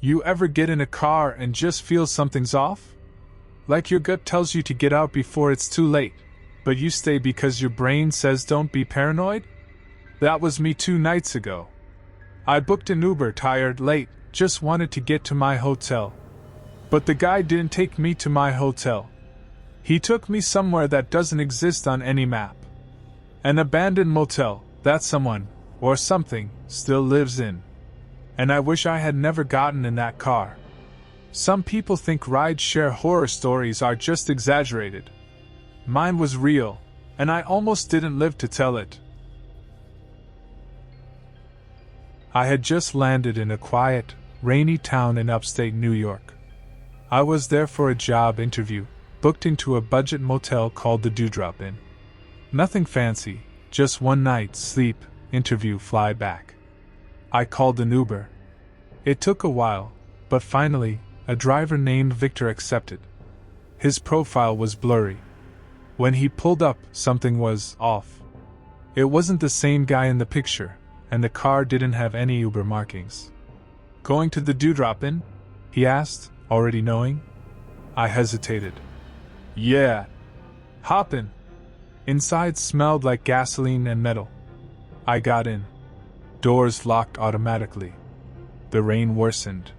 You ever get in a car and just feel something's off? Like your gut tells you to get out before it's too late, but you stay because your brain says don't be paranoid? That was me 2 nights ago. I booked an Uber, tired, late, just wanted to get to my hotel. But the guy didn't take me to my hotel. He took me somewhere that doesn't exist on any map. An abandoned motel that someone, or something, still lives in. And I wish I had never gotten in that car. Some people think ride-share horror stories are just exaggerated. Mine was real, and I almost didn't live to tell it. I had just landed in a quiet, rainy town in upstate New York. I was there for a job interview, booked into a budget motel called the Dewdrop Inn. Nothing fancy, just one night sleep, interview, fly back. I called an Uber. It took a while, but finally, a driver named Victor accepted. His profile was blurry. When he pulled up, something was off. It wasn't the same guy in the picture, and the car didn't have any Uber markings. Going to the Dewdrop Inn? He asked, already knowing. I hesitated. Yeah. Hop in. Inside smelled like gasoline and metal. I got in. Doors locked automatically. The rain worsened.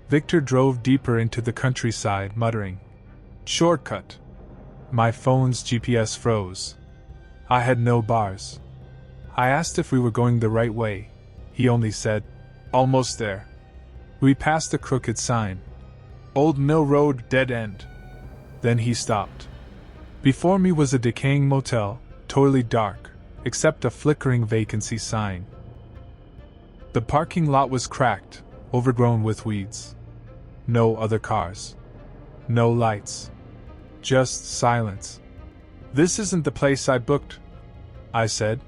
Victor drove deeper into the countryside, muttering, "Shortcut." My phone's GPS froze. I had no bars. I asked if we were going the right way. He only said, "Almost there." We passed a crooked sign. "Old Mill Road, dead end." Then he stopped. Before me was a decaying motel, totally dark, except a flickering vacancy sign. The parking lot was cracked, overgrown with weeds. No other cars. No lights. Just silence. "This isn't the place I booked," I said.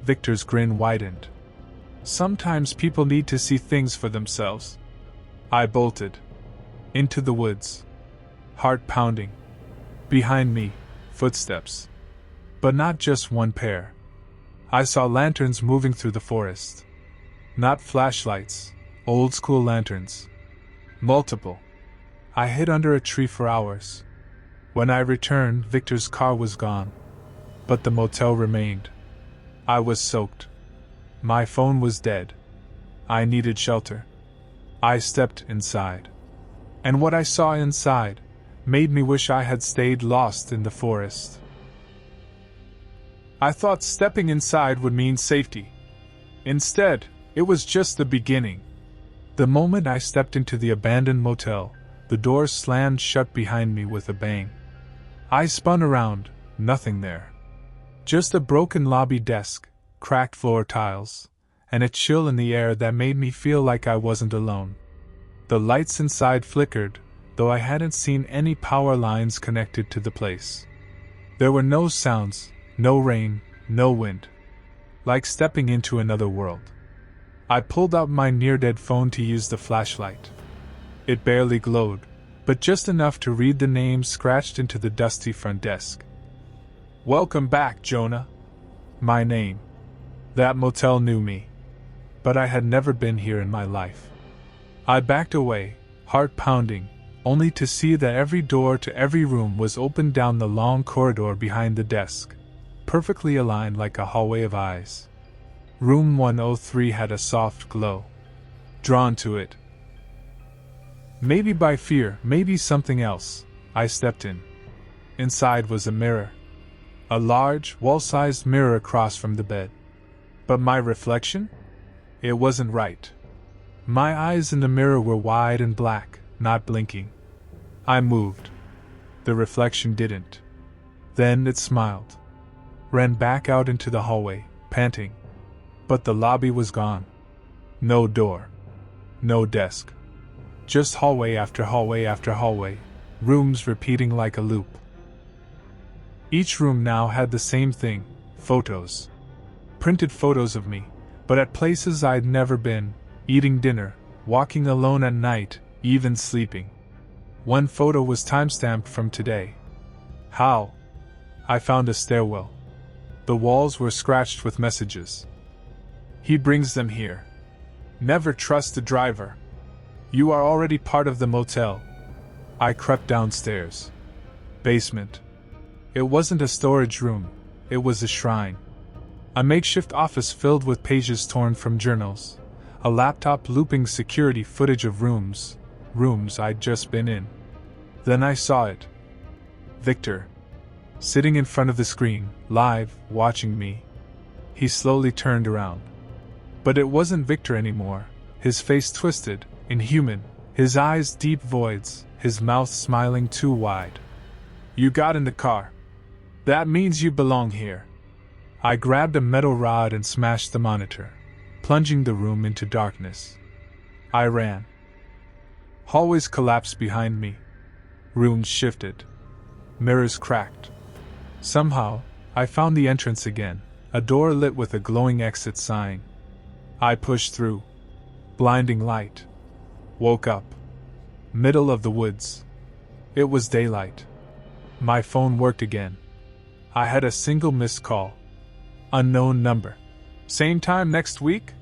Victor's grin widened. "Sometimes people need to see things for themselves." I bolted. Into the woods. Heart pounding. Behind me, footsteps. But not just one pair. I saw lanterns moving through the forest. Not flashlights, old-school lanterns. Multiple. I hid under a tree for hours. When I returned, Victor's car was gone. But the motel remained. I was soaked. My phone was dead. I needed shelter. I stepped inside. And what I saw inside made me wish I had stayed lost in the forest. I thought stepping inside would mean safety. Instead, it was just the beginning. The moment I stepped into the abandoned motel, the doors slammed shut behind me with a bang. I spun around, nothing there. Just a broken lobby desk, cracked floor tiles, and a chill in the air that made me feel like I wasn't alone. The lights inside flickered, though I hadn't seen any power lines connected to the place. There were no sounds, no rain, no wind. Like stepping into another world. I pulled out my near-dead phone to use the flashlight. It barely glowed, but just enough to read the name scratched into the dusty front desk. "Welcome back, Jonah." My name. That motel knew me. But I had never been here in my life. I backed away, heart pounding, only to see that every door to every room was opened down the long corridor behind the desk, perfectly aligned like a hallway of eyes. Room 103 had a soft glow. Drawn to it. Maybe by fear, maybe something else, I stepped in. Inside was a mirror. A large, wall-sized mirror across from the bed. But my reflection? It wasn't right. My eyes in the mirror were wide and black, not blinking. I moved. The reflection didn't. Then it smiled. Ran back out into the hallway, panting. But the lobby was gone. No door. No desk. Just hallway after hallway after hallway, rooms repeating like a loop. Each room now had the same thing, photos. Printed photos of me, but at places I'd never been, eating dinner, walking alone at night, even sleeping. One photo was timestamped from today. How? I found a stairwell. The walls were scratched with messages. "He brings them here. Never trust the driver. You are already part of the motel. I crept downstairs. Basement. It wasn't a storage room, it was a shrine. A makeshift office filled with pages torn from journals. A laptop looping security footage of rooms I'd just been in. Then I saw it. Victor. Sitting in front of the screen, live, watching me. He slowly turned around. But it wasn't Victor anymore, his face twisted, inhuman, his eyes deep voids, his mouth smiling too wide. You got in the car. That means you belong here. I grabbed a metal rod and smashed the monitor, plunging the room into darkness. I ran. Hallways collapsed behind me. Rooms shifted. Mirrors cracked. Somehow, I found the entrance again, a door lit with a glowing exit sign. I pushed through. Blinding light. Woke up. Middle of the woods. It was daylight. My phone worked again. I had a single missed call. Unknown number. Same time next week?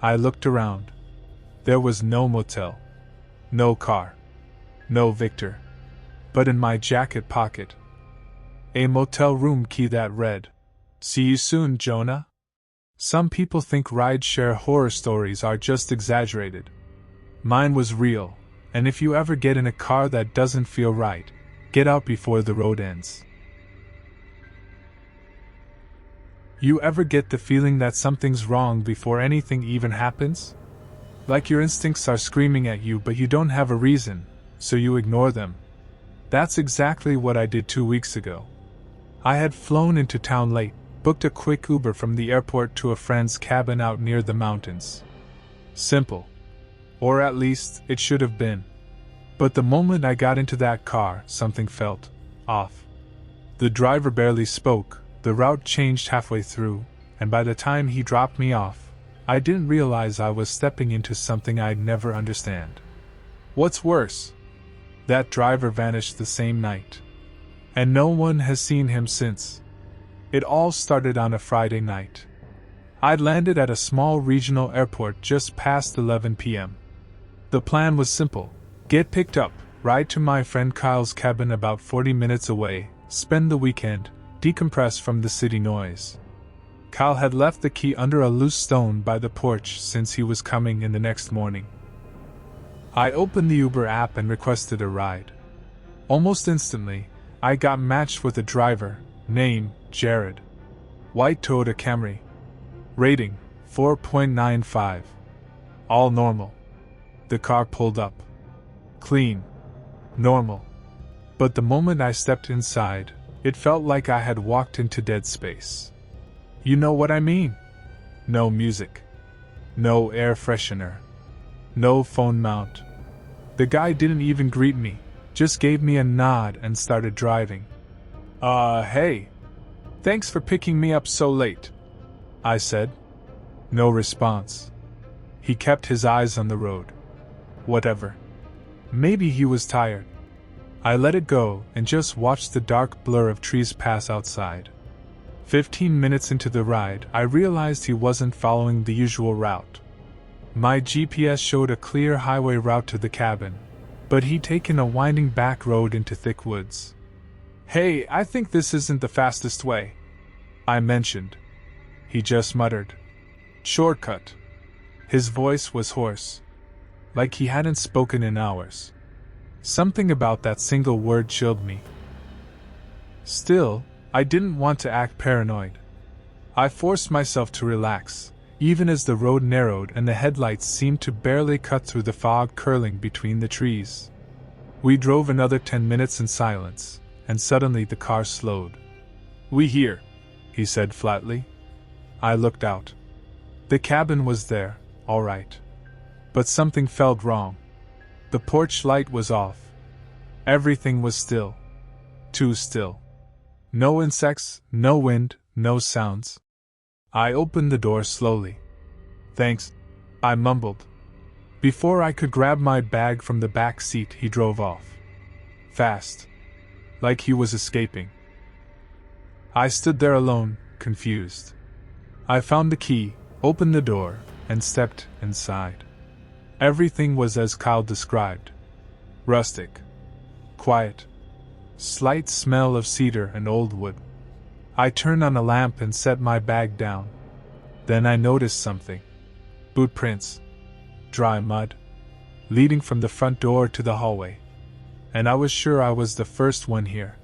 I looked around. There was no motel. No car. No Victor. But in my jacket pocket, a motel room key that read, "See you soon, Jonah." Some people think rideshare horror stories are just exaggerated. Mine was real, and if you ever get in a car that doesn't feel right, get out before the road ends. You ever get the feeling that something's wrong before anything even happens? Like your instincts are screaming at you but you don't have a reason, so you ignore them. That's exactly what I did 2 weeks ago. I had flown into town late, booked a quick Uber from the airport to a friend's cabin out near the mountains. Simple. Or at least, it should have been. But the moment I got into that car, something felt off. The driver barely spoke, the route changed halfway through, and by the time he dropped me off, I didn't realize I was stepping into something I'd never understand. What's worse? That driver vanished the same night. And no one has seen him since. It all started on a Friday night. I'd landed at a small regional airport just past 11 p.m. The plan was simple. Get picked up, ride to my friend Kyle's cabin about 40 minutes away, spend the weekend, decompress from the city noise. Kyle had left the key under a loose stone by the porch since he was coming in the next morning. I opened the Uber app and requested a ride. Almost instantly, I got matched with a driver, name, Jared. White Toyota Camry. Rating, 4.95. All normal. The car pulled up. Clean. Normal. But the moment I stepped inside, it felt like I had walked into dead space. You know what I mean? No music. No air freshener. No phone mount. The guy didn't even greet me, just gave me a nod and started driving. Hey. Thanks for picking me up so late, I said. No response. He kept his eyes on the road. Whatever. Maybe he was tired. I let it go and just watched the dark blur of trees pass outside. 15 minutes into the ride, I realized he wasn't following the usual route. My GPS showed a clear highway route to the cabin, but he'd taken a winding back road into thick woods. Hey, I think this isn't the fastest way, I mentioned. He just muttered. Shortcut. His voice was hoarse, like he hadn't spoken in hours. Something about that single word chilled me. Still, I didn't want to act paranoid. I forced myself to relax, even as the road narrowed and the headlights seemed to barely cut through the fog curling between the trees. We drove another 10 minutes in silence, and suddenly the car slowed. We here, he said flatly. I looked out. The cabin was there, all right. But something felt wrong. The porch light was off. Everything was still. Too still. No insects, no wind, no sounds. I opened the door slowly. Thanks, I mumbled. Before I could grab my bag from the back seat, he drove off. Fast. Like he was escaping. I stood there alone, confused. I found the key, opened the door, and stepped inside. Everything was as Kyle described. Rustic. Quiet. Slight smell of cedar and old wood. I turned on a lamp and set my bag down. Then I noticed something. Boot prints. Dry mud. Leading from the front door to the hallway. And I was sure I was the first one here.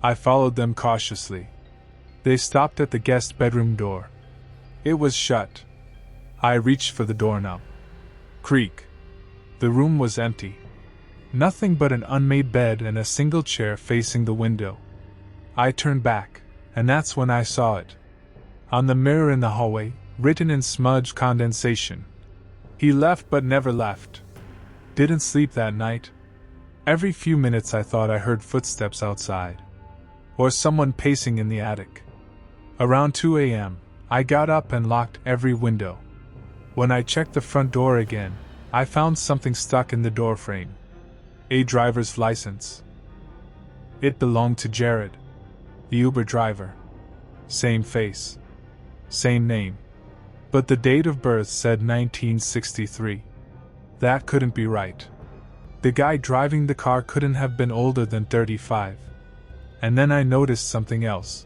I followed them cautiously. They stopped at the guest bedroom door. It was shut. I reached for the doorknob. Creak. The room was empty. Nothing but an unmade bed and a single chair facing the window. I turned back, and that's when I saw it. On the mirror in the hallway, written in smudged condensation. He left but never left. Didn't sleep that night. Every few minutes I thought I heard footsteps outside. Or someone pacing in the attic. Around 2 a.m., I got up and locked every window. When I checked the front door again, I found something stuck in the doorframe. A driver's license. It belonged to Jared, the Uber driver. Same face. Same name. But the date of birth said 1963. That couldn't be right. The guy driving the car couldn't have been older than 35. And then I noticed something else.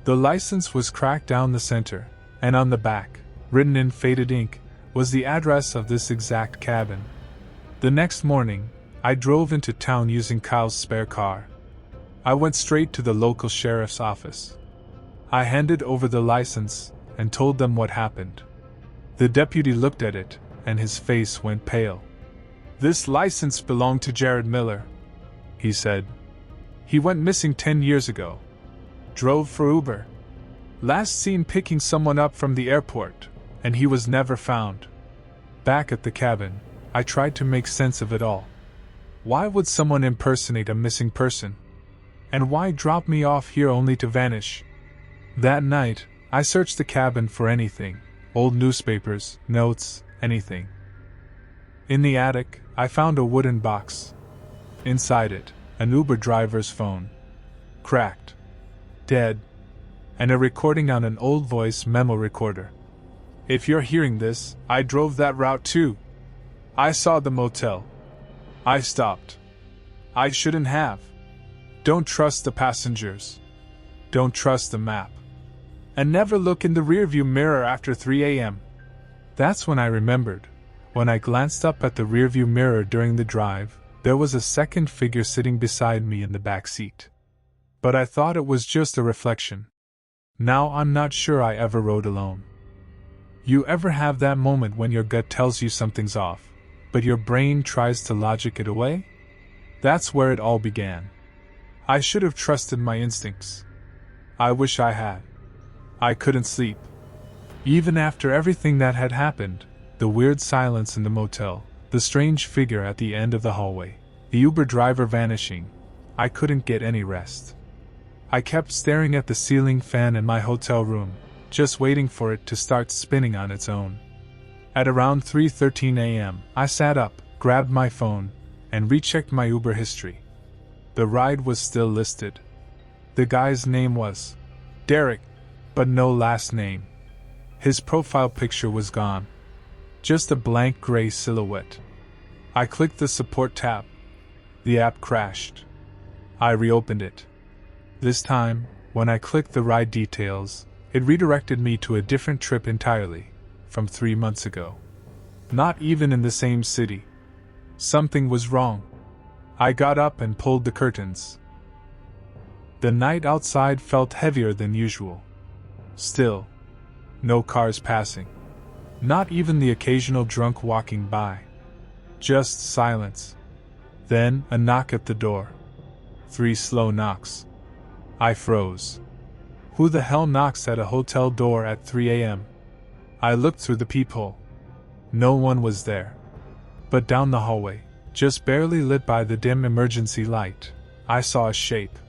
The license was cracked down the center, and on the back, written in faded ink, was the address of this exact cabin. The next morning, I drove into town using Kyle's spare car. I went straight to the local sheriff's office. I handed over the license and told them what happened. The deputy looked at it, and his face went pale. "This license belonged to Jared Miller," he said. "He went missing 10 years ago. Drove for Uber. Last seen picking someone up from the airport, and he was never found." Back at the cabin, I tried to make sense of it all. Why would someone impersonate a missing person? And why drop me off here only to vanish? That night, I searched the cabin for anything, old newspapers, notes, anything. In the attic, I found a wooden box. Inside it, an Uber driver's phone. Cracked. Dead. And a recording on an old voice memo recorder. "If you're hearing this, I drove that route too. I saw the motel. I stopped. I shouldn't have. Don't trust the passengers. Don't trust the map. And never look in the rearview mirror after 3 a.m. That's when I remembered. When I glanced up at the rearview mirror during the drive, there was a second figure sitting beside me in the back seat. But I thought it was just a reflection. Now I'm not sure I ever rode alone. You ever have that moment when your gut tells you something's off, but your brain tries to logic it away? That's where it all began. I should have trusted my instincts. I wish I had. I couldn't sleep. Even after everything that had happened, the weird silence in the motel, the strange figure at the end of the hallway, the Uber driver vanishing, I couldn't get any rest. I kept staring at the ceiling fan in my hotel room, just waiting for it to start spinning on its own. At around 3:13 a.m., I sat up, grabbed my phone, and rechecked my Uber history. The ride was still listed. The guy's name was Derek, but no last name. His profile picture was gone. Just a blank gray silhouette. I clicked the support tab. The app crashed. I reopened it. This time, when I clicked the ride details, it redirected me to a different trip entirely, from 3 months ago. Not even in the same city. Something was wrong. I got up and pulled the curtains. The night outside felt heavier than usual. Still, no cars passing. Not even the occasional drunk walking by. Just silence. Then, a knock at the door. 3 slow knocks. I froze. Who the hell knocks at a hotel door at 3 a.m.? I looked through the peephole. No one was there. But down the hallway, just barely lit by the dim emergency light, I saw a shape.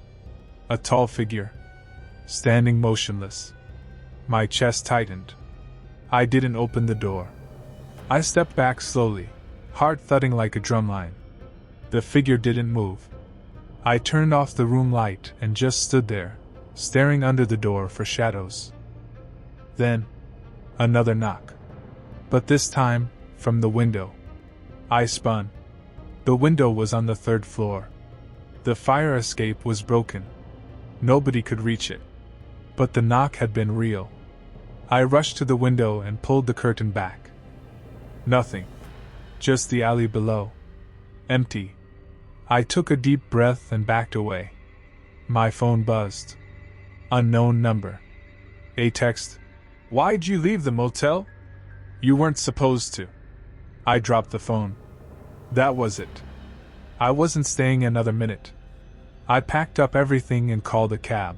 A tall figure. Standing motionless. My chest tightened. I didn't open the door. I stepped back slowly, heart thudding like a drumline. The figure didn't move. I turned off the room light and just stood there, staring under the door for shadows. Then, another knock. But this time, from the window. I spun. The window was on the 3rd floor. The fire escape was broken. Nobody could reach it. But the knock had been real. I rushed to the window and pulled the curtain back. Nothing. Just the alley below. Empty. I took a deep breath and backed away. My phone buzzed. Unknown number. A text. "Why'd you leave the motel? You weren't supposed to." I dropped the phone. That was it. I wasn't staying another minute. I packed up everything and called a cab.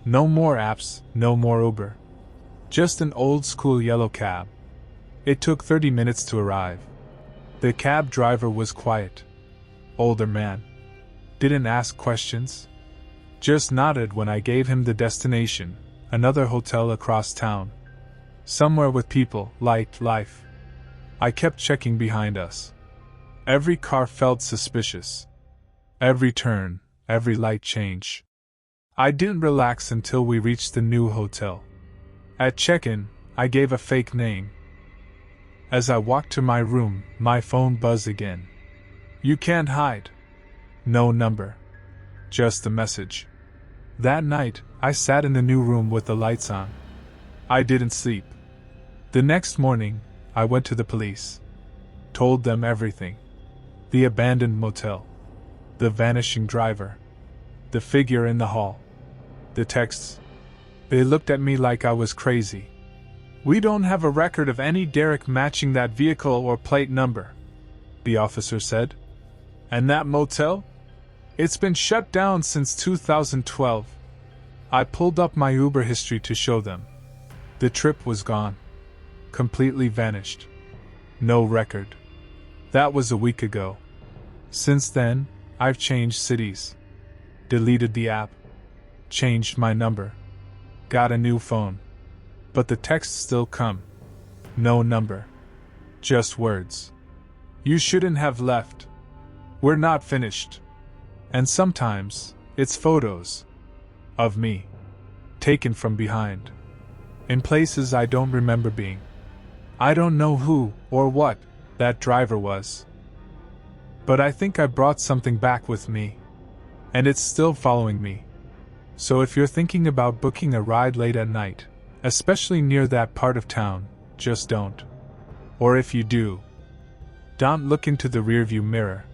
No more apps, no more Uber. Just an old-school yellow cab. It took 30 minutes to arrive. The cab driver was quiet. Older man. Didn't ask questions. Just nodded when I gave him the destination, another hotel across town. Somewhere with people, life. I kept checking behind us. Every car felt suspicious. Every turn, every light change. I didn't relax until we reached the new hotel. At check-in, I gave a fake name. As I walked to my room, my phone buzzed again. "You can't hide." No number. Just a message. That night, I sat in the new room with the lights on. I didn't sleep. The next morning, I went to the police. Told them everything. The abandoned motel. The vanishing driver. The figure in the hall. The texts. They looked at me like I was crazy. "We don't have a record of any derrick matching that vehicle or plate number," the officer said. "And that motel? It's been shut down since 2012. I pulled up my Uber history to show them. The trip was gone. Completely vanished. No record. That was a week ago. Since then, I've changed cities. Deleted the app. Changed my number. Got a new phone. But the texts still come. No number. Just words. "You shouldn't have left. We're not finished." And sometimes, it's photos. Of me. Taken from behind. In places I don't remember being. I don't know who, or what, that driver was. But I think I brought something back with me. And it's still following me. So if you're thinking about booking a ride late at night, especially near that part of town, just don't. Or if you do, don't look into the rearview mirror.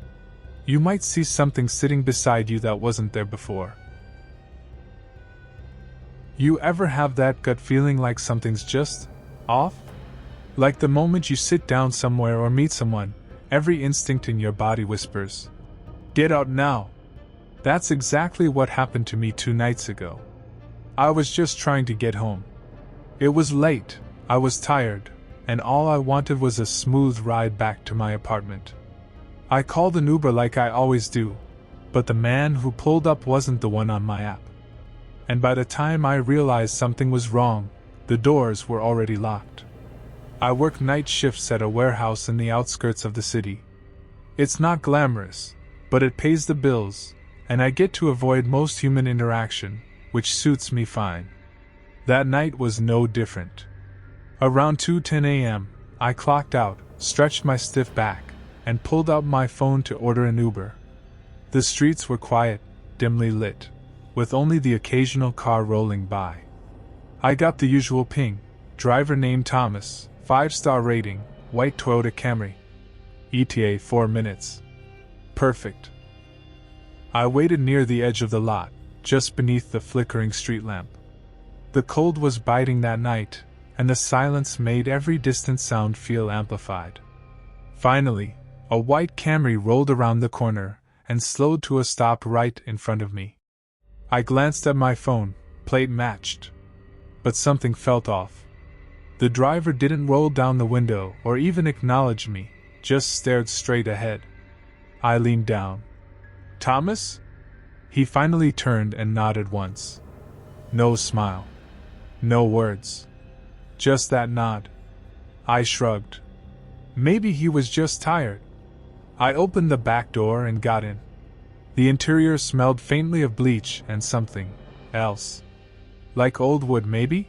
You might see something sitting beside you that wasn't there before. You ever have that gut feeling like something's just off? Like the moment you sit down somewhere or meet someone, every instinct in your body whispers, "Get out now." That's exactly what happened to me 2 nights ago. I was just trying to get home. It was late, I was tired, and all I wanted was a smooth ride back to my apartment. I called an Uber like I always do, but the man who pulled up wasn't the one on my app. And by the time I realized something was wrong, the doors were already locked. I work night shifts at a warehouse in the outskirts of the city. It's not glamorous, but it pays the bills, and I get to avoid most human interaction, which suits me fine. That night was no different. Around 2:10 a.m., I clocked out, stretched my stiff back, and pulled out my phone to order an Uber. The streets were quiet, dimly lit, with only the occasional car rolling by. I got the usual ping, driver named Thomas, 5-star rating, white Toyota Camry. ETA 4 minutes. Perfect. I waited near the edge of the lot, just beneath the flickering street lamp. The cold was biting that night, and the silence made every distant sound feel amplified. Finally, a white Camry rolled around the corner and slowed to a stop right in front of me. I glanced at my phone, plate matched. But something felt off. The driver didn't roll down the window or even acknowledge me, just stared straight ahead. I leaned down. "Thomas?" He finally turned and nodded once. No smile. No words. Just that nod. I shrugged. Maybe he was just tired. I opened the back door and got in. The interior smelled faintly of bleach and something else. Like old wood, maybe?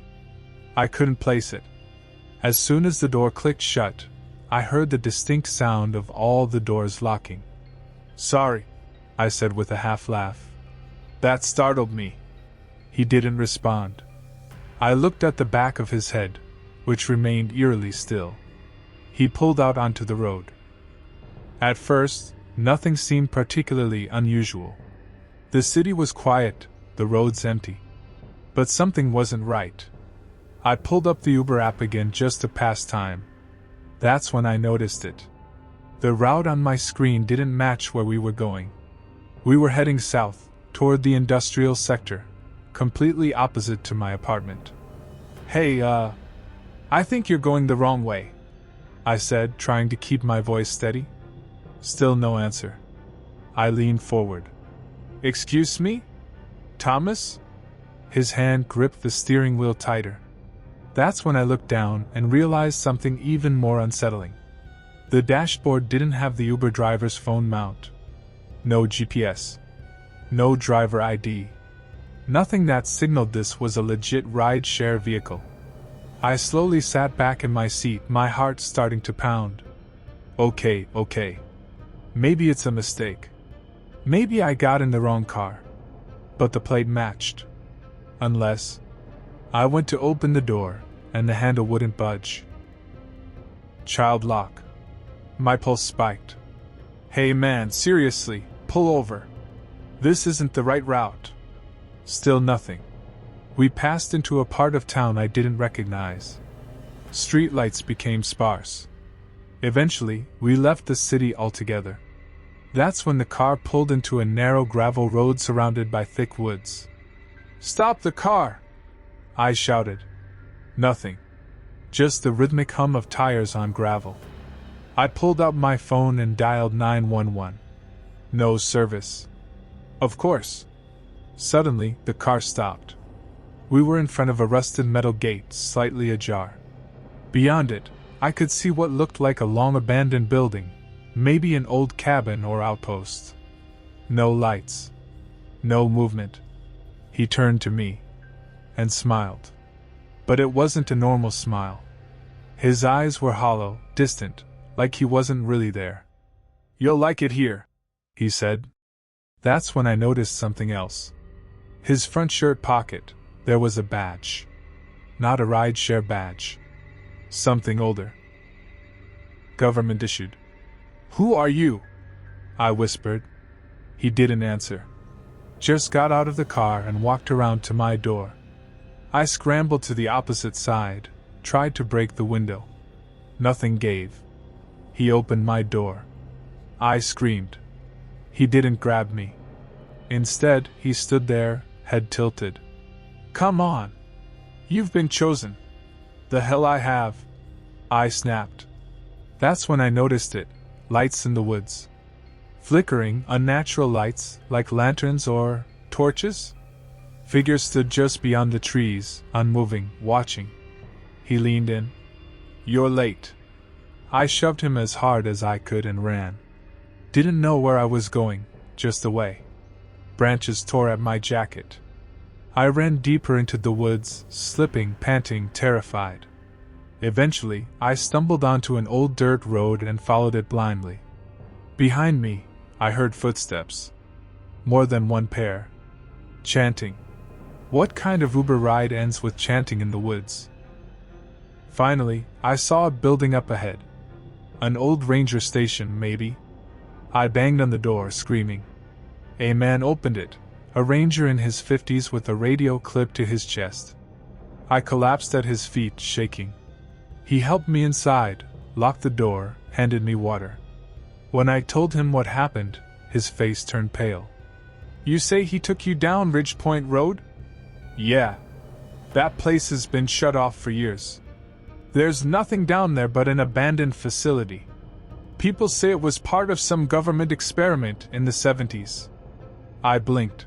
I couldn't place it. As soon as the door clicked shut, I heard the distinct sound of all the doors locking. "Sorry," I said with a half laugh. "That startled me." He didn't respond. I looked at the back of his head, which remained eerily still. He pulled out onto the road. At first, nothing seemed particularly unusual. The city was quiet, the roads empty. But something wasn't right. I pulled up the Uber app again just to pass time. That's when I noticed it. The route on my screen didn't match where we were going. We were heading south, toward the industrial sector, completely opposite to my apartment. "Hey, I think you're going the wrong way," I said, trying to keep my voice steady. Still no answer. I leaned forward. "Excuse me? Thomas?" His hand gripped the steering wheel tighter. That's when I looked down and realized something even more unsettling. The dashboard didn't have the Uber driver's phone mount. No GPS. No driver ID. Nothing that signaled this was a legit ride-share vehicle. I slowly sat back in my seat, my heart starting to pound. Okay. Maybe it's a mistake. Maybe I got in the wrong car. But the plate matched. Unless... I went to open the door, and the handle wouldn't budge. Child lock. My pulse spiked. "Hey man, seriously, pull over. This isn't the right route." Still nothing. We passed into a part of town I didn't recognize. Streetlights became sparse. Eventually, we left the city altogether. That's when the car pulled into a narrow gravel road surrounded by thick woods. "Stop the car!" I shouted. Nothing. Just the rhythmic hum of tires on gravel. I pulled out my phone and dialed 911. No service. Of course. Suddenly, the car stopped. We were in front of a rusted metal gate, slightly ajar. Beyond it, I could see what looked like a long abandoned building, maybe an old cabin or outpost. No lights. No movement. He turned to me and smiled. But it wasn't a normal smile. His eyes were hollow, distant, like he wasn't really there. "You'll like it here," he said. That's when I noticed something else. His front shirt pocket, there was a badge. Not a ride-share badge. Something older. Government issued. "Who are you?" I whispered. He didn't answer. Just got out of the car and walked around to my door. I scrambled to the opposite side, tried to break the window. Nothing gave. He opened my door. I screamed. He didn't grab me. Instead, he stood there, head tilted. "Come on! You've been chosen." "The hell I have!" I snapped. That's when I noticed it, lights in the woods. Flickering, unnatural lights, like lanterns or torches? Figures stood just beyond the trees, unmoving, watching. He leaned in. "You're late." I shoved him as hard as I could and ran. Didn't know where I was going, just away. Branches tore at my jacket. I ran deeper into the woods, slipping, panting, terrified. Eventually, I stumbled onto an old dirt road and followed it blindly. Behind me, I heard footsteps. More than one pair. Chanting. What kind of Uber ride ends with chanting in the woods? Finally, I saw a building up ahead. An old ranger station, maybe. I banged on the door, screaming. A man opened it, a ranger in his 50s with a radio clipped to his chest. I collapsed at his feet, shaking. He helped me inside, locked the door, handed me water. When I told him what happened, his face turned pale. "You say he took you down Ridge Point Road?" "Yeah. That place has been shut off for years. There's nothing down there but an abandoned facility. People say it was part of some government experiment in the 70s. I blinked.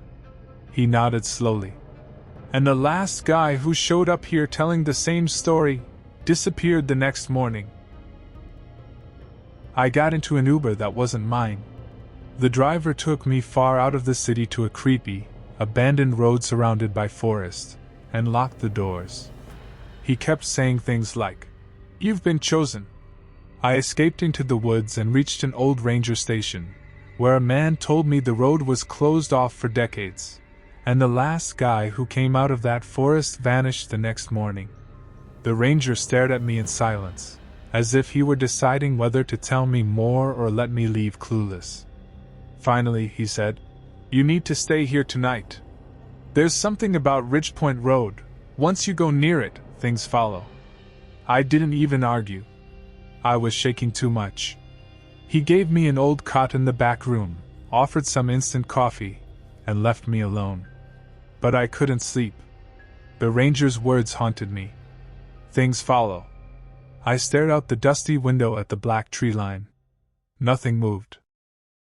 He nodded slowly. "And the last guy who showed up here telling the same story disappeared the next morning." I got into an Uber that wasn't mine. The driver took me far out of the city to a creepy, abandoned road surrounded by forest, and locked the doors. He kept saying things like, "You've been chosen." I escaped into the woods and reached an old ranger station, where a man told me the road was closed off for decades, and the last guy who came out of that forest vanished the next morning. The ranger stared at me in silence, as if he were deciding whether to tell me more or let me leave clueless. Finally, he said, "You need to stay here tonight. There's something about Ridgepoint Road. Once you go near it, things follow." I didn't even argue. I was shaking too much. He gave me an old cot in the back room, offered some instant coffee, and left me alone. But I couldn't sleep. The ranger's words haunted me. Things follow. I stared out the dusty window at the black tree line. Nothing moved.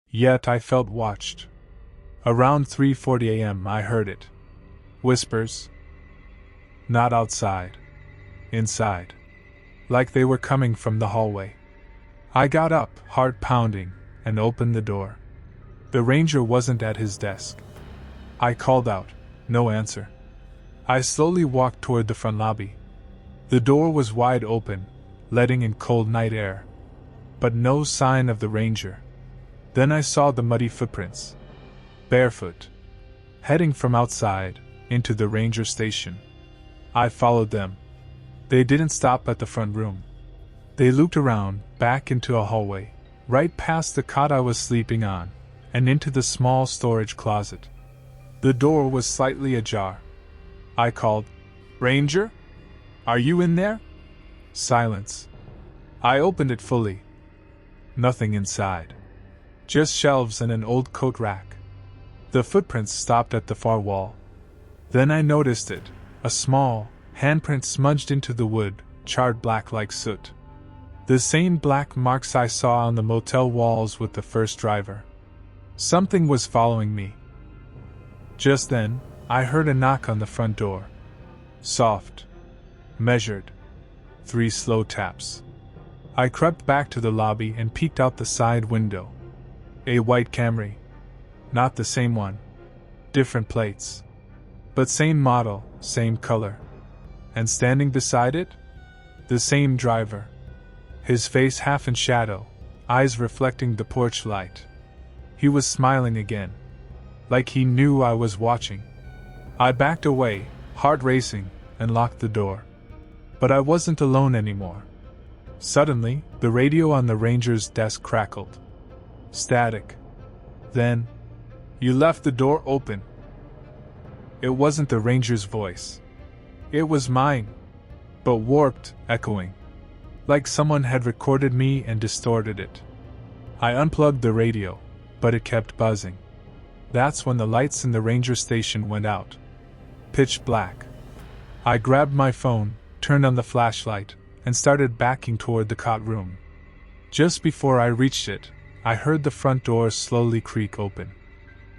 Yet I felt watched. Around 3:40 a.m. I heard it. Whispers. Not outside. Inside. Like they were coming from the hallway. I got up, heart pounding, and opened the door. The ranger wasn't at his desk. I called out. No answer. I slowly walked toward the front lobby. The door was wide open, letting in cold night air. But no sign of the ranger. Then I saw the muddy footprints. Barefoot. Heading from outside, into the ranger station. I followed them. They didn't stop at the front room. They looped around, back into a hallway, right past the cot I was sleeping on, and into the small storage closet. The door was slightly ajar. I called, "Ranger? Are you in there?" Silence. I opened it fully. Nothing inside. Just shelves and an old coat rack. The footprints stopped at the far wall. Then I noticed it, a small handprint smudged into the wood, charred black like soot. The same black marks I saw on the motel walls with the first driver. Something was following me. Just then, I heard a knock on the front door. Soft. Measured. 3 slow taps. I crept back to the lobby and peeked out the side window. A white Camry. Not the same one. Different plates. But same model, same color. And standing beside it? The same driver. His face half in shadow, eyes reflecting the porch light. He was smiling again. Like he knew I was watching. I backed away, heart racing, and locked the door. But I wasn't alone anymore. Suddenly, the radio on the ranger's desk crackled. Static. Then, "You left the door open." It wasn't the ranger's voice. It was mine. But warped, echoing. Like someone had recorded me and distorted it. I unplugged the radio, but it kept buzzing. That's when the lights in the ranger station went out. Pitch black. I grabbed my phone, turned on the flashlight, and started backing toward the cot room. Just before I reached it, I heard the front door slowly creak open.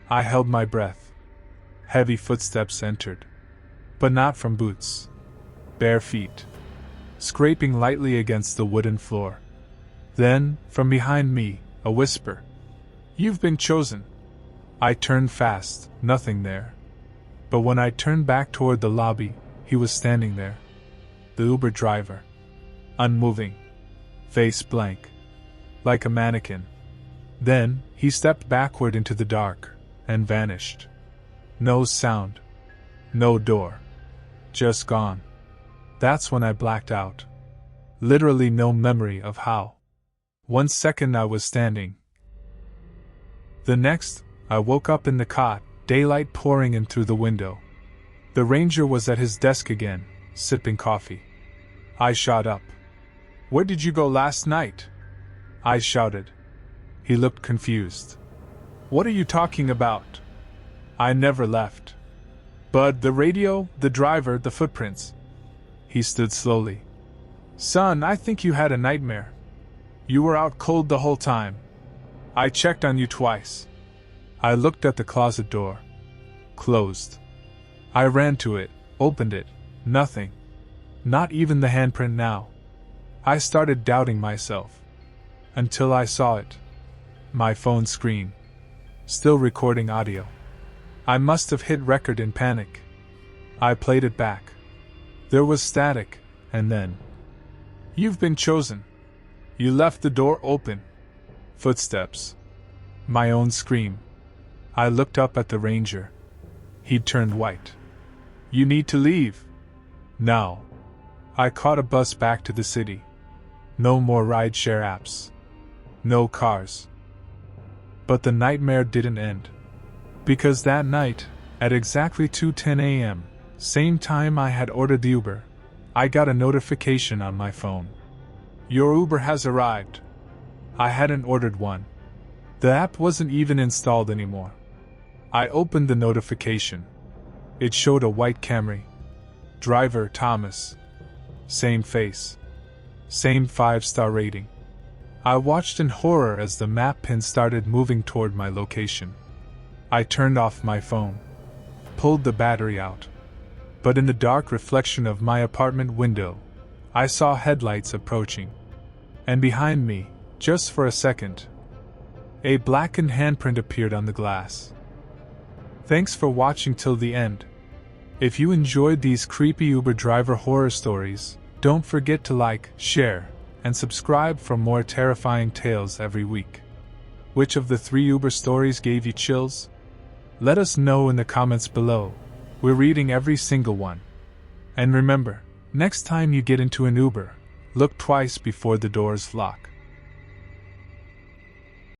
I held my breath. Heavy footsteps entered. But not from boots. Bare feet. Scraping lightly against the wooden floor. Then, from behind me, a whisper. "You've been chosen." I turned fast, nothing there. But when I turned back toward the lobby, he was standing there. The Uber driver. Unmoving. Face blank. Like a mannequin. Then, he stepped backward into the dark, and vanished. No sound. No door. Just gone. That's when I blacked out. Literally no memory of how. 1 second I was standing. The next, I woke up in the cot, daylight pouring in through the window. The ranger was at his desk again, sipping coffee. I shot up. "Where did you go last night?" I shouted. He looked confused. "What are you talking about?" "I never left." "But the radio, the driver, the footprints." He stood slowly. "Son, I think you had a nightmare. You were out cold the whole time. I checked on you twice." I looked at the closet door. Closed. I ran to it, opened it. Nothing. Not even the handprint now. I started doubting myself. Until I saw it. My phone screen. Still recording audio. I must have hit record in panic. I played it back. There was static, and then, "You've been chosen." You left the door open. Footsteps. My own scream. I looked up at the ranger. He'd turned white. You need to leave. Now. I caught a bus back to the city. No more rideshare apps. No cars. But the nightmare didn't end. Because that night, at exactly 2:10 a.m., same time I had ordered the Uber, I got a notification on my phone. Your Uber has arrived. I hadn't ordered one. The app wasn't even installed anymore. I opened the notification. It showed a white Camry. Driver Thomas. Same face. Same 5-star rating. I watched in horror as the map pin started moving toward my location. I turned off my phone. Pulled the battery out. But in the dark reflection of my apartment window, I saw headlights approaching. And behind me, just for a second, a blackened handprint appeared on the glass. Thanks for watching till the end. If you enjoyed these creepy Uber driver horror stories, don't forget to like, share, and subscribe for more terrifying tales every week. Which of the 3 Uber stories gave you chills? Let us know in the comments below. We're reading every single one. And remember, next time you get into an Uber, look twice before the doors lock.